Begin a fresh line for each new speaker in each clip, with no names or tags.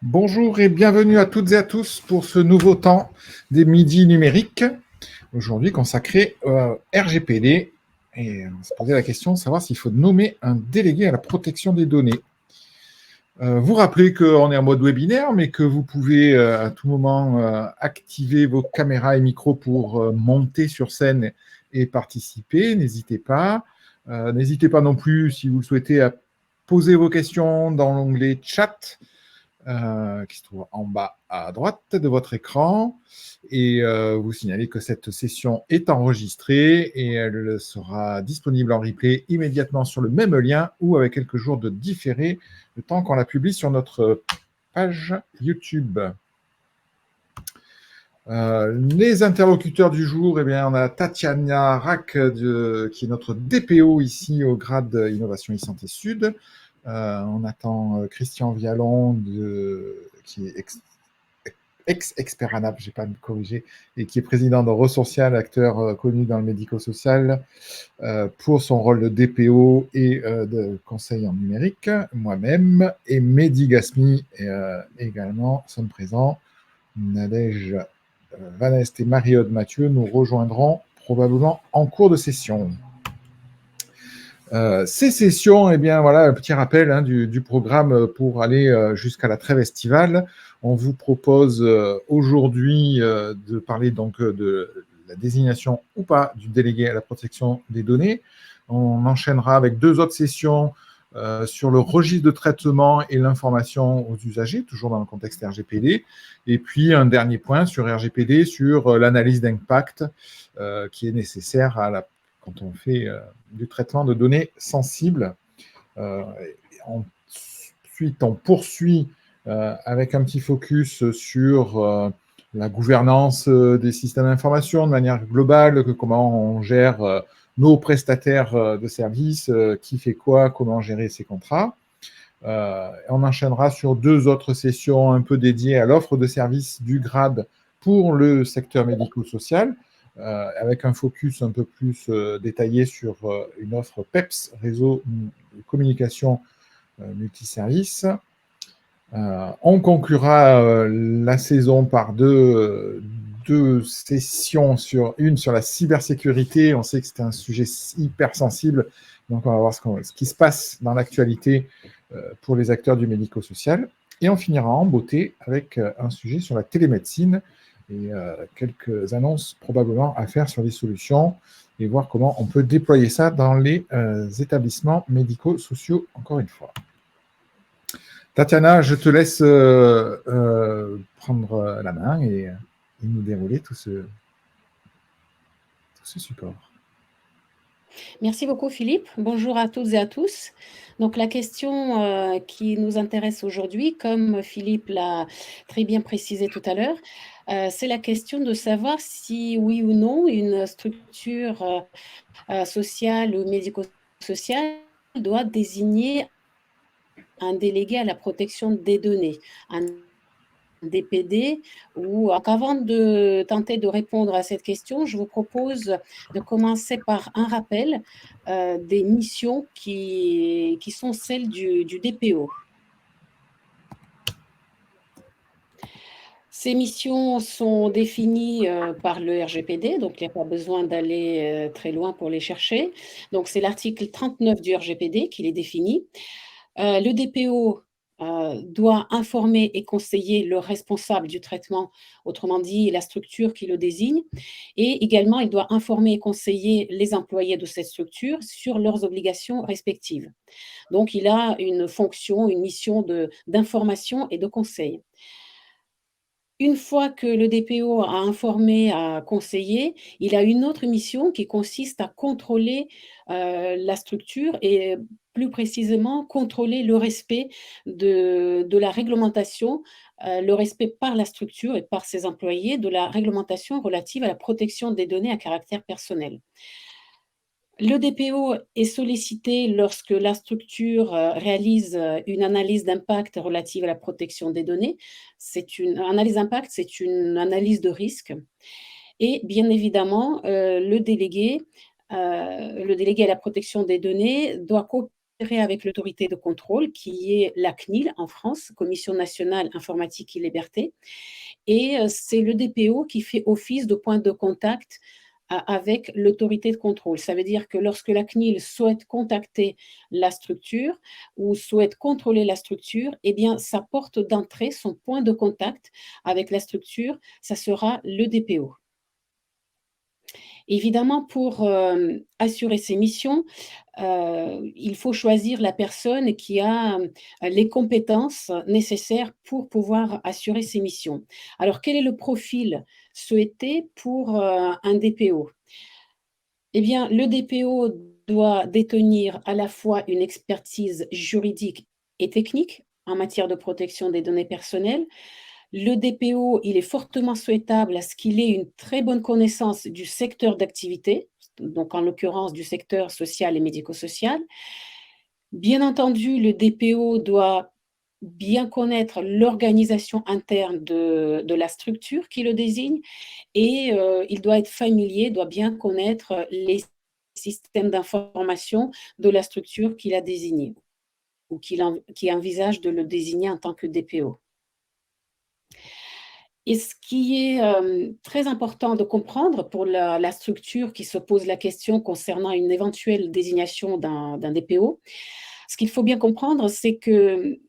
Bonjour et bienvenue à toutes et à tous pour ce nouveau temps des midis numériques, aujourd'hui consacré au RGPD. Et on s'est posé la question de savoir s'il faut nommer un délégué à la protection des données. Vous rappelez qu'on est en mode webinaire, mais que vous pouvez à tout moment activer vos caméras et micros pour monter sur scène et participer. N'hésitez pas. N'hésitez pas non plus, si vous le souhaitez, à poser vos questions dans l'onglet chat qui se trouve en bas à droite de votre écran. Et vous signalez que cette session est enregistrée et elle sera disponible en replay immédiatement sur le même lien ou avec quelques jours de différé, le temps qu'on la publie sur notre page YouTube. Les interlocuteurs du jour, eh bien, on a Tatiana Rack, qui est notre DPO ici au grade Innovation e-Santé Sud. On attend Christian Vialon, qui est ex-expert ANAP, je n'ai pas à me corriger, et qui est président de Resocial, acteur connu dans le médico-social, pour son rôle de DPO et de conseil en numérique. Moi-même et Mehdi Gasmi également sommes présents. Nadège Vanest et Marie-Aude Mathieu nous rejoindront probablement en cours de session. Ces sessions, eh bien voilà, un petit rappel du programme pour aller jusqu'à la trêve estivale. On vous propose aujourd'hui de parler donc de la désignation ou pas du délégué à la protection des données. On enchaînera avec deux autres sessions sur le registre de traitement et l'information aux usagers, toujours dans le contexte RGPD. Et puis un dernier point sur RGPD, sur l'analyse d'impact qui est nécessaire quand on fait du traitement de données sensibles. Ensuite, on poursuit avec un petit focus sur la gouvernance des systèmes d'information de manière globale, comment on gère nos prestataires de services, qui fait quoi, comment gérer ses contrats. On enchaînera sur deux autres sessions un peu dédiées à l'offre de services du grade pour le secteur médico-social, avec un focus un peu plus détaillé sur une offre PEPS, réseau de communication multiservice. On conclura la saison par deux sessions, une sur la cybersécurité. On sait que c'est un sujet hyper sensible, donc on va voir ce qui se passe dans l'actualité pour les acteurs du médico-social. Et on finira en beauté avec un sujet sur la télémédecine et quelques annonces probablement à faire sur les solutions et voir comment on peut déployer ça dans les établissements médico-sociaux, encore une fois. Tatiana, je te laisse prendre la main et nous dérouler tout ce support.
Merci beaucoup Philippe. Bonjour à toutes et à tous. Donc la question qui nous intéresse aujourd'hui, comme Philippe l'a très bien précisé tout à l'heure, c'est la question de savoir si oui ou non une structure sociale ou médico-sociale doit désigner un délégué à la protection des données, un DPD. Avant de tenter de répondre à cette question, je vous propose de commencer par un rappel des missions qui sont celles du DPO. Ces missions sont définies par le RGPD, donc il n'y a pas besoin d'aller très loin pour les chercher. Donc c'est l'article 39 du RGPD qui les définit. Le DPO doit informer et conseiller le responsable du traitement, autrement dit la structure qui le désigne, et également il doit informer et conseiller les employés de cette structure sur leurs obligations respectives. Donc il a une fonction, une mission d'information et de conseil. Une fois que le DPO a informé, a conseillé, il a une autre mission qui consiste à contrôler la structure et plus précisément contrôler le respect de la réglementation, le respect par la structure et par ses employés de la réglementation relative à la protection des données à caractère personnel. Le DPO est sollicité lorsque la structure réalise une analyse d'impact relative à la protection des données. Analyse d'impact, c'est une analyse de risque. Et bien évidemment, le délégué à la protection des données doit avec l'autorité de contrôle qui est la CNIL en France, Commission nationale informatique et liberté, et c'est le DPO qui fait office de point de contact avec l'autorité de contrôle. Ça veut dire que lorsque la CNIL souhaite contacter la structure ou souhaite contrôler la structure, eh bien, sa porte d'entrée, son point de contact avec la structure, ça sera le DPO. Évidemment, pour assurer ces missions, il faut choisir la personne qui a les compétences nécessaires pour pouvoir assurer ces missions. Alors, quel est le profil souhaité pour un DPO? Eh bien, le DPO doit détenir à la fois une expertise juridique et technique en matière de protection des données personnelles. Le DPO, il est fortement souhaitable à ce qu'il ait une très bonne connaissance du secteur d'activité, donc en l'occurrence du secteur social et médico-social. Bien entendu, le DPO doit bien connaître l'organisation interne de la structure qui le désigne et il doit être familier, doit bien connaître les systèmes d'information de la structure qu'il a désignée ou qui envisage de le désigner en tant que DPO. Et ce qui est très important de comprendre pour la structure qui se pose la question concernant une éventuelle désignation d'un DPO, ce qu'il faut bien comprendre, c'est que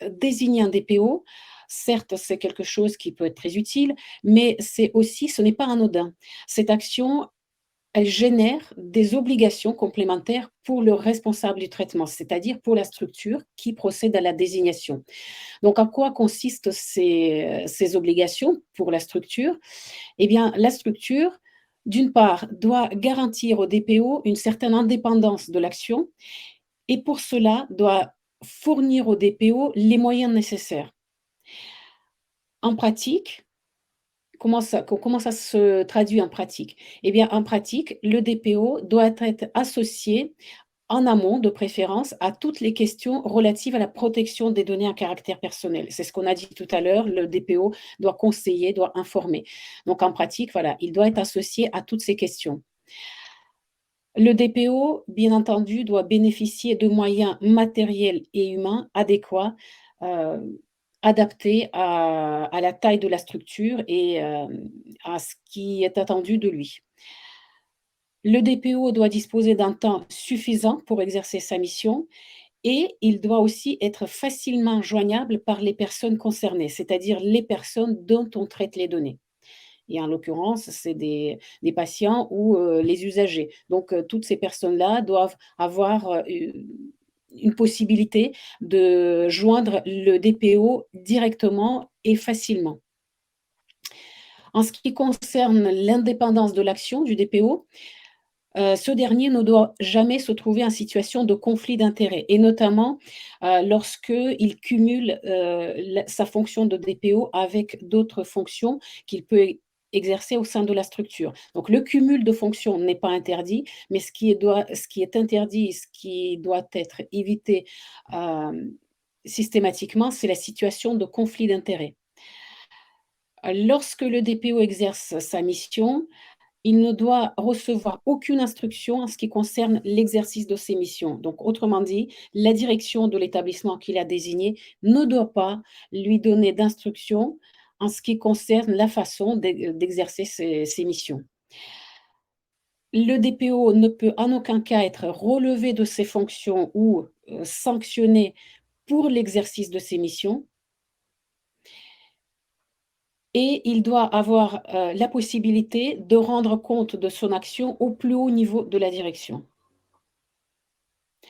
désigner un DPO, certes, c'est quelque chose qui peut être très utile, mais c'est aussi, ce n'est pas anodin. Cette action, elle génère des obligations complémentaires pour le responsable du traitement, c'est-à-dire pour la structure qui procède à la désignation. Donc, en quoi consistent ces obligations pour la structure? Eh bien, la structure, d'une part, doit garantir au DPO une certaine indépendance de l'action et pour cela doit fournir au DPO les moyens nécessaires. En pratique, comment ça se traduit en pratique? Eh bien, en pratique, le DPO doit être associé en amont, de préférence, à toutes les questions relatives à la protection des données à caractère personnel. C'est ce qu'on a dit tout à l'heure, le DPO doit conseiller, doit informer. Donc en pratique, voilà, il doit être associé à toutes ces questions. Le DPO, bien entendu, doit bénéficier de moyens matériels et humains adéquats, adaptés à la taille de la structure et à ce qui est attendu de lui. Le DPO doit disposer d'un temps suffisant pour exercer sa mission et il doit aussi être facilement joignable par les personnes concernées, c'est-à-dire les personnes dont on traite les données. Et en l'occurrence, c'est des patients ou les usagers. Donc, toutes ces personnes-là doivent avoir une possibilité de joindre le DPO directement et facilement. En ce qui concerne l'indépendance de l'action du DPO, ce dernier ne doit jamais se trouver en situation de conflit d'intérêts et notamment, lorsqu'il cumule, sa fonction de DPO avec d'autres fonctions qu'il peut exercer au sein de la structure. Donc le cumul de fonctions n'est pas interdit, mais ce qui est interdit, ce qui doit être évité, systématiquement, c'est la situation de conflit d'intérêts. Lorsque le DPO exerce sa mission, il ne doit recevoir aucune instruction en ce qui concerne l'exercice de ses missions. Donc, autrement dit, la direction de l'établissement qu'il a désigné ne doit pas lui donner d'instructions en ce qui concerne la façon d'exercer ses missions. Le DPO ne peut en aucun cas être relevé de ses fonctions ou sanctionné pour l'exercice de ses missions. Et il doit avoir, la possibilité de rendre compte de son action au plus haut niveau de la direction.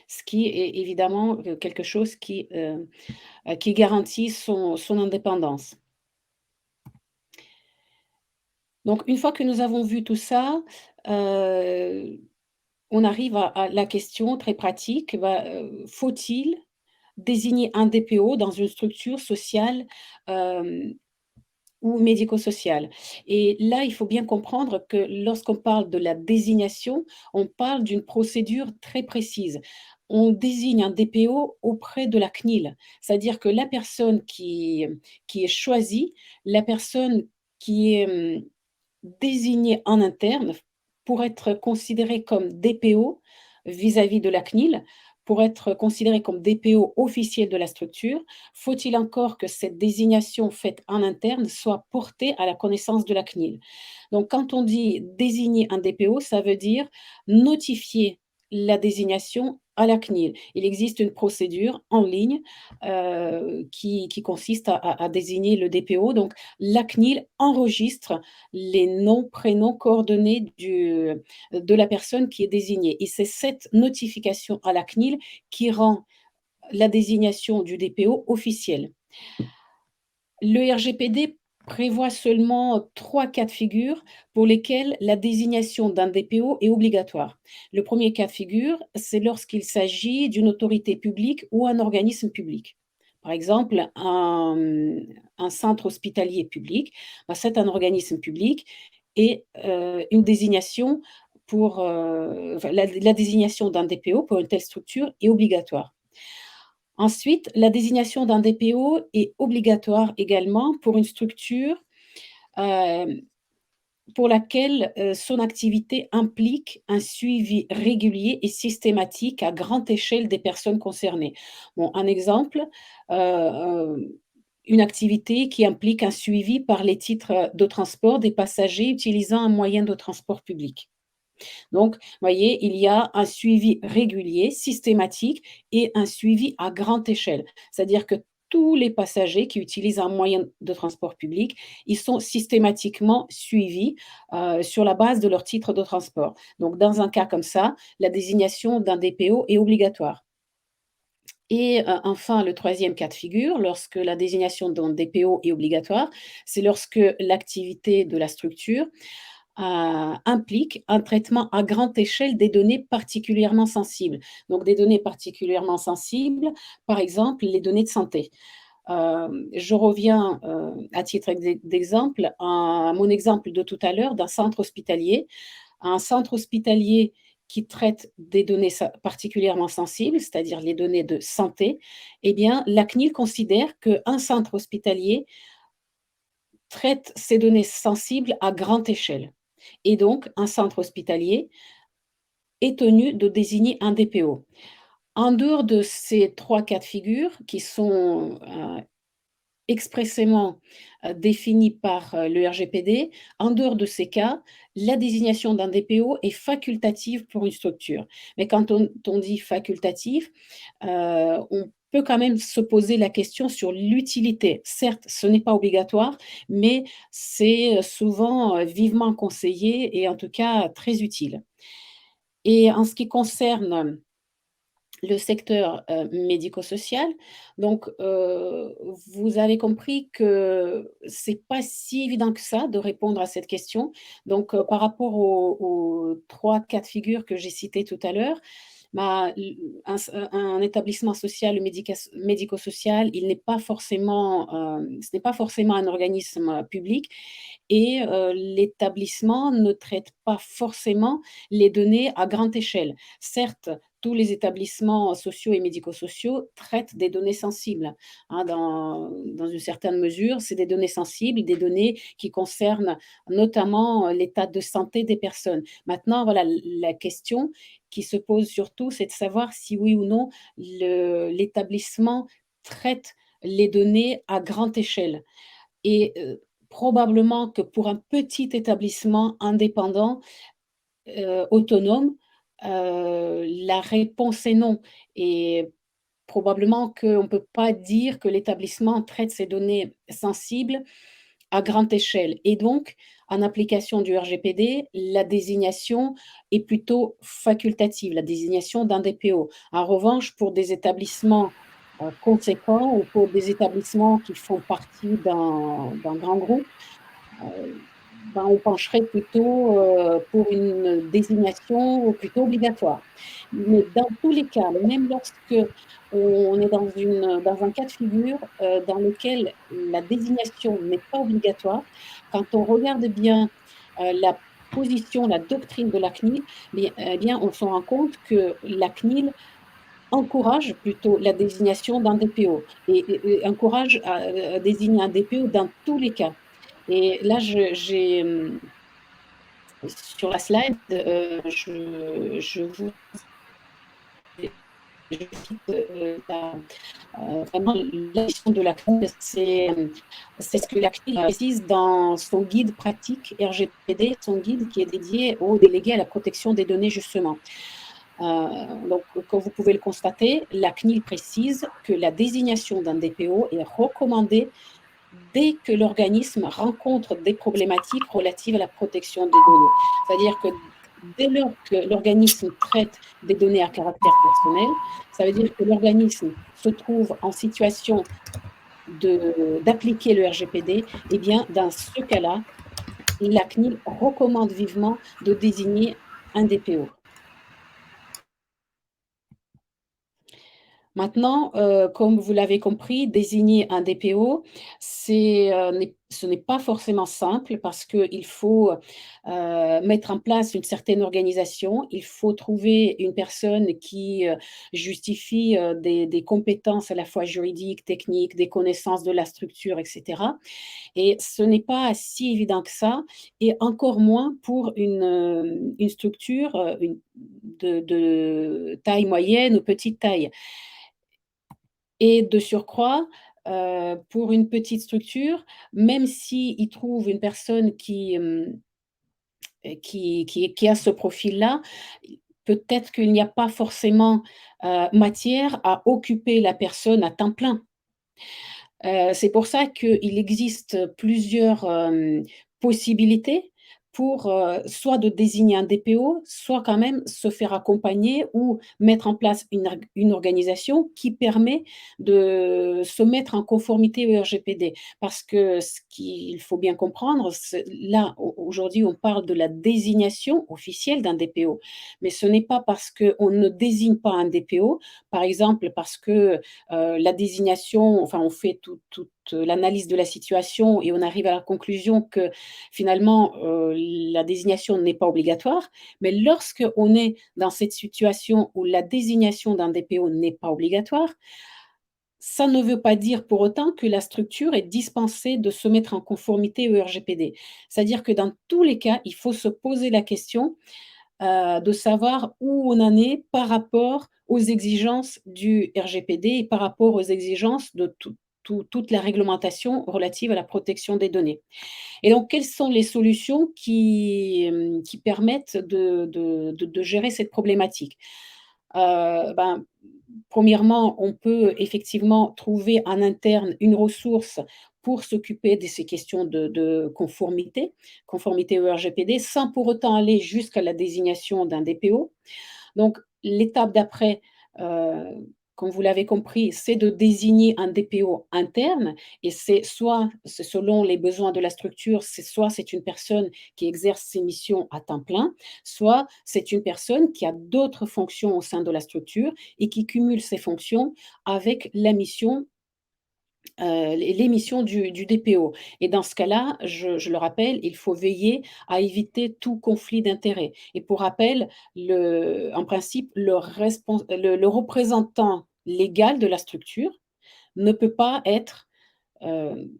Ce qui est évidemment, quelque chose qui garantit son indépendance. Donc une fois que nous avons vu tout ça, heu, on arrive à la question très pratique, bah, faut-il désigner un DPO dans une structure sociale, hem ou médico-social. Et là, il faut bien comprendre que lorsqu'on parle de la désignation, on parle d'une procédure très précise. On désigne un DPO auprès de la CNIL, c'est-à-dire que la personne qui est choisie, la personne qui est, désignée en interne pour être considérée comme DPO vis-à-vis de la CNIL, pour être considéré comme DPO officiel de la structure, faut-il encore que cette désignation faite en interne soit portée à la connaissance de la CNIL. Donc, quand on dit désigner un DPO, ça veut dire notifier la désignation à la CNIL. Il existe une procédure en ligne qui consiste à désigner le DPO. Donc, la CNIL enregistre les noms, prénoms, coordonnées de la personne qui est désignée. Et c'est cette notification à la CNIL qui rend la désignation du DPO officielle. Le RGPD prévoit seulement 3 cas de figure pour lesquels la désignation d'un DPO est obligatoire. Le premier cas de figure, c'est lorsqu'il s'agit d'une autorité publique ou un organisme public. Par exemple, un centre hospitalier public, c'est un organisme public et une désignation pour la désignation d'un DPO pour une telle structure est obligatoire. Ensuite, la désignation d'un DPO est obligatoire également pour une structure pour laquelle son activité implique un suivi régulier et systématique à grande échelle des personnes concernées. Bon, un exemple, une activité qui implique un suivi par les titres de transport des passagers utilisant un moyen de transport public. Donc, vous voyez, il y a un suivi régulier, systématique et un suivi à grande échelle. C'est-à-dire que tous les passagers qui utilisent un moyen de transport public, ils sont systématiquement suivis sur la base de leur titre de transport. Donc, dans un cas comme ça, la désignation d'un DPO est obligatoire. Et enfin, le troisième cas de figure, lorsque la désignation d'un DPO est obligatoire, c'est lorsque l'activité de la structure implique un traitement à grande échelle des données particulièrement sensibles. Donc des données particulièrement sensibles, par exemple les données de santé. Je reviens à titre d'exemple à mon exemple de tout à l'heure d'un centre hospitalier. Un centre hospitalier qui traite des données particulièrement sensibles, c'est-à-dire les données de santé, eh bien, la CNIL considère qu'un centre hospitalier traite ces données sensibles à grande échelle. Et donc, un centre hospitalier est tenu de désigner un DPO. En dehors de ces 3 cas de figure qui sont expressément définis par le RGPD, en dehors de ces cas, la désignation d'un DPO est facultative pour une structure. Mais quand on dit facultatif, on peut quand même se poser la question sur l'utilité. Certes, ce n'est pas obligatoire, mais c'est souvent vivement conseillé et en tout cas très utile. Et en ce qui concerne le secteur médico-social, donc vous avez compris que c'est pas si évident que ça de répondre à cette question. Donc par rapport aux 3 cas de figure que j'ai cités tout à l'heure, bah, un établissement social ou médico-social, il n'est pas forcément, ce n'est pas forcément un organisme public et l'établissement ne traite pas forcément les données à grande échelle. Certes, tous les établissements sociaux et médico-sociaux traitent des données sensibles, hein, dans une certaine mesure. C'est des données sensibles, des données qui concernent notamment l'état de santé des personnes. Maintenant, voilà, la question qui se pose surtout, c'est de savoir si oui ou non l'établissement traite les données à grande échelle. Et probablement que pour un petit établissement indépendant, autonome, la réponse est non et probablement qu'on ne peut pas dire que l'établissement traite ces données sensibles à grande échelle et donc, en application du RGPD, la désignation est plutôt facultative, la désignation d'un DPO. En revanche, pour des établissements, conséquents ou pour des établissements qui font partie d'un grand groupe, ben, on pencherait plutôt, pour une désignation plutôt obligatoire. Mais dans tous les cas, même lorsque on est dans un cas de figure, dans lequel la désignation n'est pas obligatoire, quand on regarde bien, la position, la doctrine de la CNIL, bien, on se rend compte que la CNIL encourage plutôt la désignation d'un DPO et encourage à désigner un DPO dans tous les cas. Et là, j'ai, sur la slide, je vous je cite, vraiment la mission de la CNIL, c'est ce que la CNIL précise dans son guide pratique RGPD, son guide qui est dédié aux délégués à la protection des données, justement. Donc, comme vous pouvez le constater, la CNIL précise que la désignation d'un DPO est recommandée dès que l'organisme rencontre des problématiques relatives à la protection des données. C'est-à-dire que dès lors que l'organisme traite des données à caractère personnel, ça veut dire que l'organisme se trouve en situation d'appliquer le RGPD, eh bien, dans ce cas-là, la CNIL recommande vivement de désigner un DPO. Maintenant, comme vous l'avez compris, désigner un DPO, ce n'est pas forcément simple parce qu'il faut, mettre en place une certaine organisation. Il faut trouver une personne qui, justifie, des compétences à la fois juridiques, techniques, des connaissances de la structure et cetera, et ce n'est pas si évident que ça, et encore moins pour une structure, de taille moyenne ou petite taille. Et de surcroît, pour une petite structure, même s'ils trouvent une personne qui a ce profil-là, peut-être qu'il n'y a pas forcément, matière à occuper la personne à temps plein. C'est pour ça qu'il existe plusieurs, possibilités pour, soit de désigner un DPO, soit quand même se faire accompagner ou mettre en place une organisation qui permet de se mettre en conformité au RGPD. Parce que ce qu'il faut bien comprendre, c'est là, aujourd'hui, on parle de la désignation officielle d'un DPO, mais ce n'est pas parce qu'on ne désigne pas un DPO, par exemple parce que la désignation, enfin, on fait toute l'analyse de la situation et on arrive à la conclusion que finalement, la désignation n'est pas obligatoire. Mais lorsqu'on est dans cette situation où la désignation d'un DPO n'est pas obligatoire, ça ne veut pas dire pour autant que la structure est dispensée de se mettre en conformité au RGPD. C'est-à-dire que dans tous les cas, il faut se poser la question de savoir où on en est par rapport aux exigences du RGPD et par rapport aux exigences de toute la réglementation relative à la protection des données. Et donc, quelles sont les solutions qui permettent de gérer cette problématique? Ben, premièrement, on peut effectivement trouver en interne une ressource pour s'occuper de ces questions de conformité au RGPD, sans pour autant aller jusqu'à la désignation d'un DPO. Donc l'étape d'après, heu, comme vous l'avez compris, c'est de désigner un DPO interne, et c'est selon les besoins de la structure, soit c'est une personne qui exerce ses missions à temps plein, soit c'est une personne qui a d'autres fonctions au sein de la structure et qui cumule ces fonctions avec la mission, les missions du DPO, et dans ce cas-là, je le rappelle, il faut veiller à éviter tout conflit d'intérêts, et pour rappel, en principe, le représentant légal de la structure ne peut pas être, heu,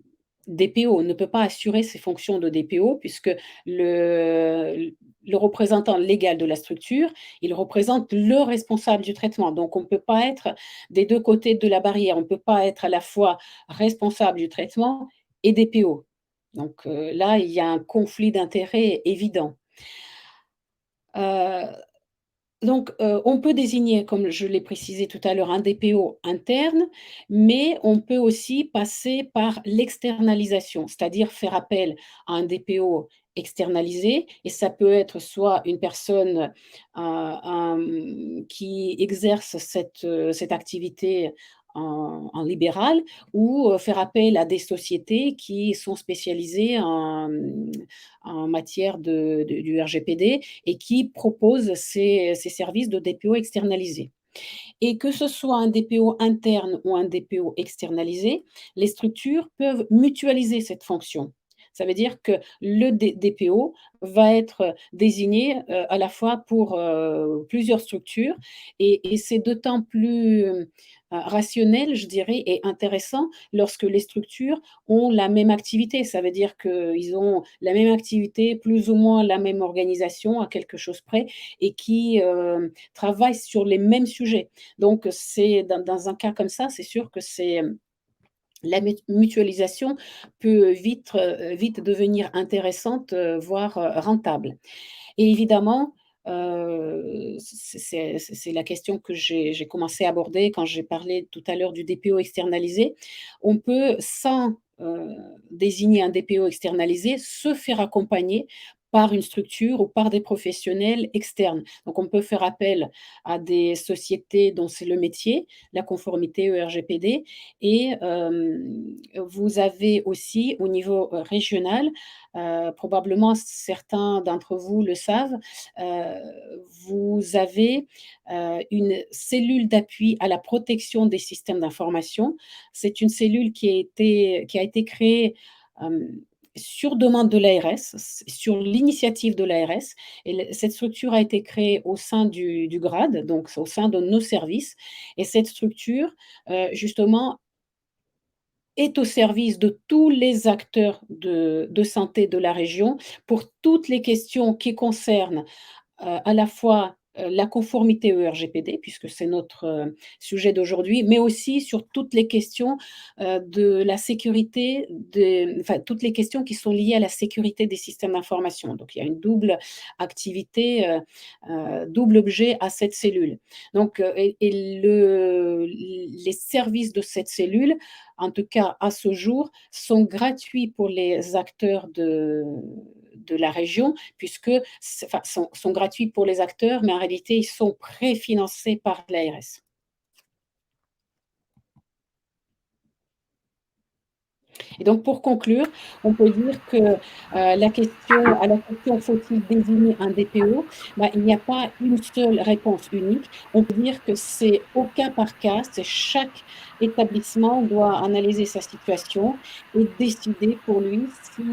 DPO, ne peut pas assurer ses fonctions de DPO puisque le le représentant légal de la structure, il représente le responsable du traitement. Donc on ne peut pas être des 2 côtés de la barrière. On ne peut pas être à la fois responsable du traitement et DPO. Donc là, il y a un conflit d'intérêts évident. Heu donc, on peut désigner, comme je l'ai précisé tout à l'heure, un DPO interne, mais on peut aussi passer par l'externalisation, c'est-à-dire faire appel à un DPO externalisé, et ça peut être soit une personne, qui exerce cette activité en libéral, ou, faire appel à des sociétés qui sont spécialisées en matière du RGPD et qui proposent ces services de DPO externalisés. Et que ce soit un DPO interne ou un DPO externalisé, les structures peuvent mutualiser cette fonction. Ça veut dire que le DPO va être désigné, à la fois pour, plusieurs structures, et c'est d'autant plus, rationnel, je dirais, et intéressant lorsque les structures ont la même activité. Ça veut dire qu'ils ont la même activité, plus ou moins la même organisation à quelque chose près et qui, travaillent sur les mêmes sujets. Donc c'est dans un cas comme ça, c'est sûr que c'est, la mutualisation peut vite devenir intéressante, voire, rentable. Et évidemment, c'est la question que j'ai commencé à aborder quand j'ai parlé tout à l'heure du DPO externalisé. On peut, sans, désigner un DPO externalisé, se faire accompagner par une structure ou par des professionnels externes. Donc on peut faire appel à des sociétés dont c'est le métier, la conformité au RGPD et vous avez aussi au niveau, régional, probablement certains d'entre vous le savent, vous avez, une cellule d'appui à la protection des systèmes d'information. C'est une cellule qui a été créée, hem, sur demande de l'ARS, sur l'initiative de l'ARS et cette structure a été créée au sein du GRAD, donc au sein de nos services et cette structure, justement est au service de tous les acteurs de santé de la région pour toutes les questions qui concernent à la fois, la conformité au RGPD puisque c'est notre, sujet d'aujourd'hui, mais aussi sur toutes les questions, de la sécurité des enfin, toutes les questions qui sont liées à la sécurité des systèmes d'information. Donc il y a une double activité, double objet à cette cellule. Donc, et les services de cette cellule, en tout cas à ce jour, sont gratuits pour les acteurs de la région puisque enfin, sont gratuits pour les acteurs, mais en réalité, ils sont préfinancés par l'ARS. Et donc pour conclure, on peut dire que, la question «Faut-il désigner un DPO?» bah, il n'y a pas une seule réponse unique. On peut dire que c'est au cas par cas, c'est chaque établissement doit analyser sa situation et décider pour lui si,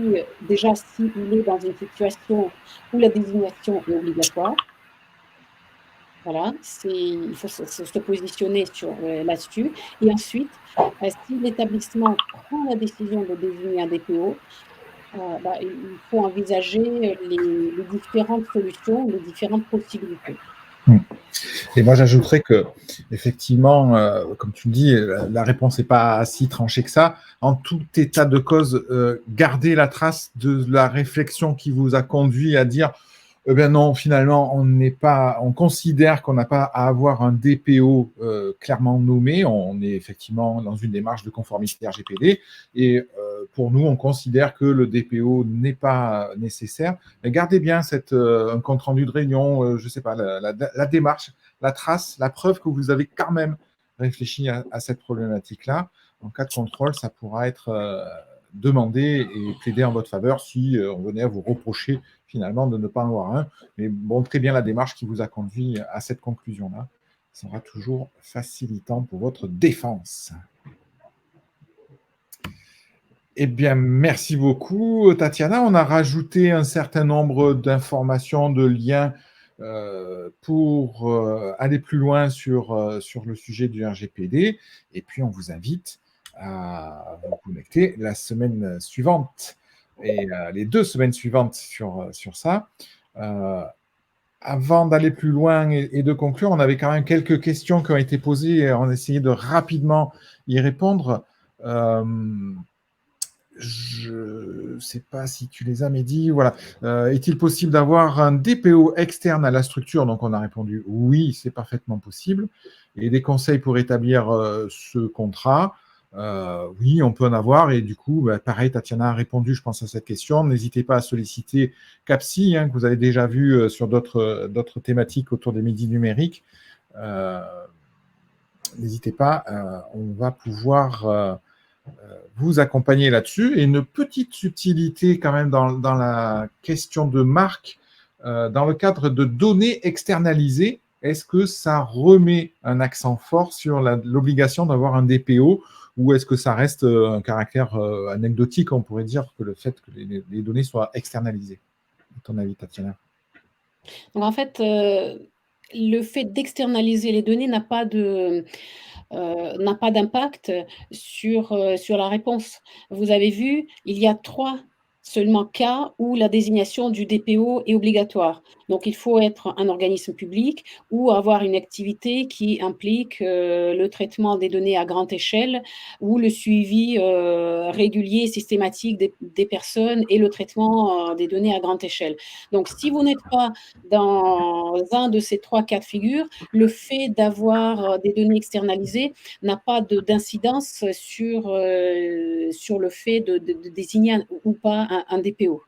déjà s'il est dans une situation où la désignation est obligatoire. Voilà, il faut se positionner là-dessus et ensuite, si l'établissement prend la décision de désigner un DPO, bah, il faut envisager, les différentes solutions, les différentes possibilités.
Mmh. Et moi, j'ajouterais que, effectivement, comme tu le dis, la réponse n'est pas si tranchée que ça. En tout état de cause, gardez la trace de la réflexion qui vous a conduit à dire eh bien non, finalement, on considère qu'on n'a pas à avoir un DPO clairement nommé. On est effectivement dans une démarche de conformité RGPD et pour nous, on considère que le DPO n'est pas nécessaire. Mais gardez bien un compte rendu de réunion, je ne sais pas, la démarche, la trace, la preuve que vous avez quand même réfléchi à cette problématique-là. En cas de contrôle, ça pourra être demandé et plaider en votre faveur si on venait à vous reprocher finalement de ne pas en avoir un. Mais montrez bien la démarche qui vous a conduit à cette conclusion-là. Ça sera toujours facilitant pour votre défense. Eh bien, merci beaucoup, Tatiana. On a rajouté un certain nombre d'informations, de liens pour aller plus loin sur le sujet du RGPD. Et puis, on vous invite à vous connecter la semaine suivante et les 2 semaines suivantes sur ça. Avant d'aller plus loin et de conclure, on avait quand même quelques questions qui ont été posées et on a essayé de rapidement y répondre. Je ne sais pas si tu les as, Mehdi. Voilà. Est-il possible d'avoir un DPO externe à la structure? Donc, on a répondu oui, c'est parfaitement possible. Et des conseils pour établir ce contrat? Oui, on peut en avoir. Et du coup, bah, pareil, Tatiana a répondu, je pense, à cette question. N'hésitez pas à solliciter CAPSI, que vous avez déjà vu sur d'autres thématiques autour des médias numériques. N'hésitez pas, on va pouvoir vous accompagner là-dessus. Et une petite subtilité quand même dans la question de marque, dans le cadre de données externalisées, est-ce que ça remet un accent fort sur l'obligation d'avoir un DPO ou est-ce que ça reste un caractère anecdotique, on pourrait dire, que le fait que les données soient externalisées? À ton avis, Tatiana?
Donc en fait, le fait d'externaliser les données n'a pas de, n'a pas d'impact sur la réponse. Vous avez vu, il y a 3 seulement cas où la désignation du DPO est obligatoire. Donc il faut être un organisme public ou avoir une activité qui implique, le traitement des données à grande échelle ou le suivi, régulier et systématique des personnes et le traitement, des données à grande échelle. Donc si vous n'êtes pas dans un de ces 3 cas de figure, le fait d'avoir, des données externalisées n'a pas d'incidence sur le fait de désigner ou pas un DPO.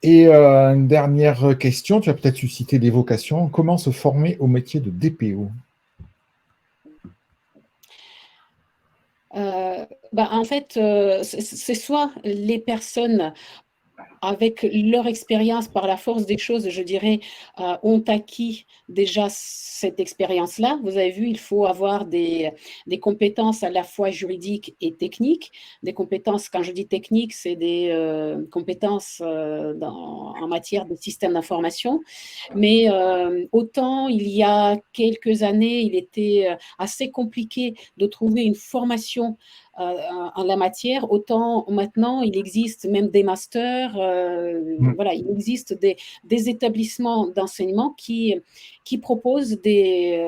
Et une dernière question, tu as peut-être suscité des vocations. Comment se former au métier de DPO?
En fait, c'est soit les personnes avec leur expérience, par la force des choses, je dirais, ont acquis déjà cette expérience-là. Vous avez vu, il faut avoir des compétences à la fois juridiques et techniques. Des compétences, quand je dis techniques, c'est des compétences en matière de système d'information. Mais autant il y a quelques années, il était assez compliqué de trouver une formation en la matière, autant maintenant il existe même des masters, voilà, il existe des établissements d'enseignement qui proposent des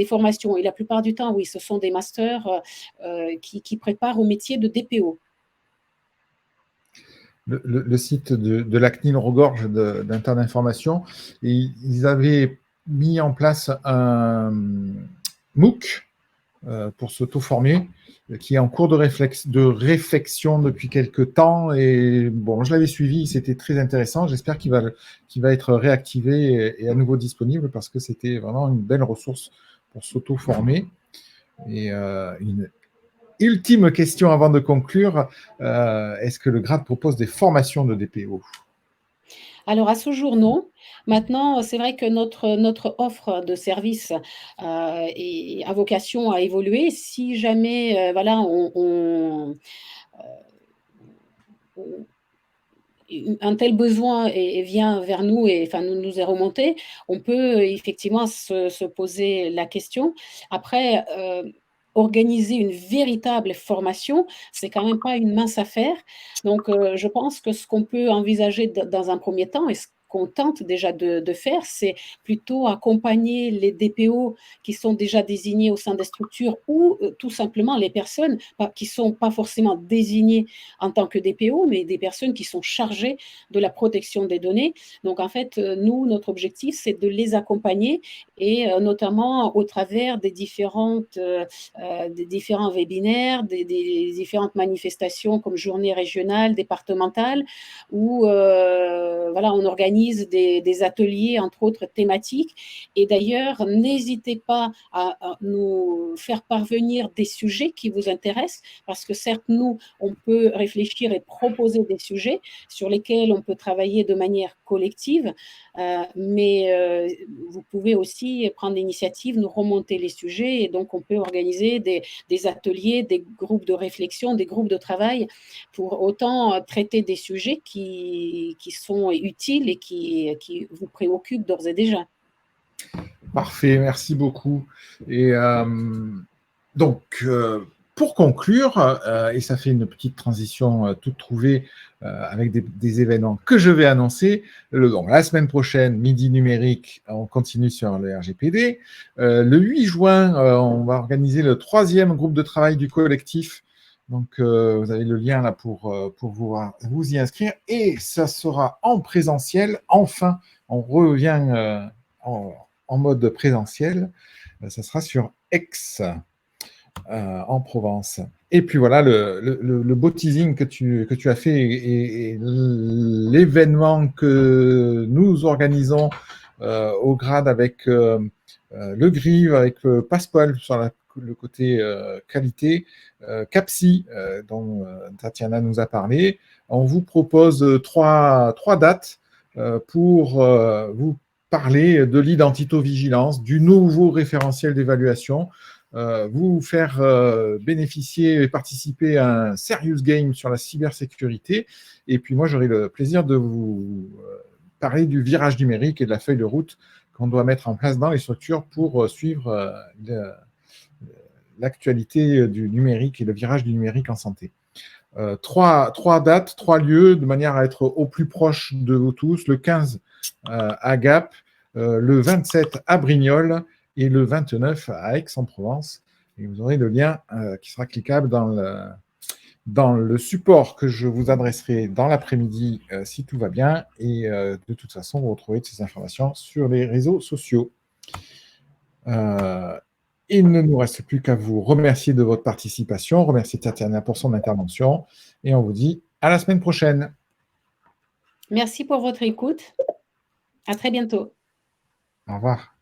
formations. Et la plupart du temps, oui, ce sont des masters qui préparent au métier de DPO.
Le site de la CNIL regorge d'internes d'information. Et ils avaient mis en place un MOOC pour s'auto-former, qui est en cours de réflexion depuis quelques temps. Et bon, je l'avais suivi, c'était très intéressant. J'espère qu'il va être réactivé et à nouveau disponible parce que c'était vraiment une belle ressource pour s'auto-former. Et une ultime question avant de conclure, est-ce que le grade propose des formations de DPO?
Alors à ce jour, non. Maintenant, c'est vrai que notre offre de service, a vocation à évoluer. Si jamais, voilà, on un tel besoin vient vers nous et enfin nous est remonté, on peut effectivement se poser la question. Après, organiser une véritable formation, c'est quand même pas une mince affaire. Donc, je pense que ce qu'on peut envisager dans un premier temps et ce qu'on tente déjà de faire, c'est plutôt accompagner les DPO qui sont déjà désignés au sein des structures ou, tout simplement les personnes pas qui sont pas forcément désignées en tant que DPO, mais des personnes qui sont chargées de la protection des données. Donc en fait, nous, notre objectif, c'est de les accompagner et notamment au travers des différents webinaires, des différentes manifestations comme journées régionales, départementales, où voilà, on organise des ateliers, entre autres thématiques. Et d'ailleurs, n'hésitez pas à nous faire parvenir des sujets qui vous intéressent, parce que certes, nous, on peut réfléchir et proposer des sujets sur lesquels on peut travailler de manière collective, mais vous pouvez aussi prendre l'initiative, nous remonter les sujets, et donc on peut organiser des ateliers, des groupes de réflexion, des groupes de travail pour autant traiter des sujets qui sont utiles et qui vous préoccupent d'ores et déjà.
Parfait, merci beaucoup. Et donc, pour conclure, et ça fait une petite transition toute trouvée avec des événements que je vais annoncer. Donc, la semaine prochaine, Midi Numérique, on continue sur le RGPD. Le 8 juin, on va organiser le 3e groupe de travail du collectif. Donc, vous avez le lien là pour vous y inscrire. Et ça sera en présentiel. Enfin, on revient en mode présentiel. Ça sera sur Aix, en Provence. Et puis voilà, le beau teasing que tu as fait et l'événement que nous organisons au grade avec le Grive, avec Pasquale sur le côté qualité, Capsi, dont Tatiana nous a parlé. On vous propose trois dates pour vous parler de l'identito-vigilance, du nouveau référentiel d'évaluation, vous faire bénéficier et participer à un serious game sur la cybersécurité. Et puis moi, j'aurai le plaisir de vous parler du virage numérique et de la feuille de route qu'on doit mettre en place dans les structures pour suivre l'actualité du numérique et le virage du numérique en santé. Trois dates, 3 lieux, de manière à être au plus proche de vous tous. Le 15 à Gap, le 27 à Brignoles et le 29 à Aix-en-Provence. Et vous aurez le lien qui sera cliquable dans le support que je vous adresserai dans l'après-midi si tout va bien. Et de toute façon, vous retrouverez toutes ces informations sur les réseaux sociaux. Il ne nous reste plus qu'à vous remercier de votre participation, remercier Tatiana pour son intervention, et on vous dit à la semaine prochaine.
Merci pour votre écoute. À très bientôt.
Au revoir.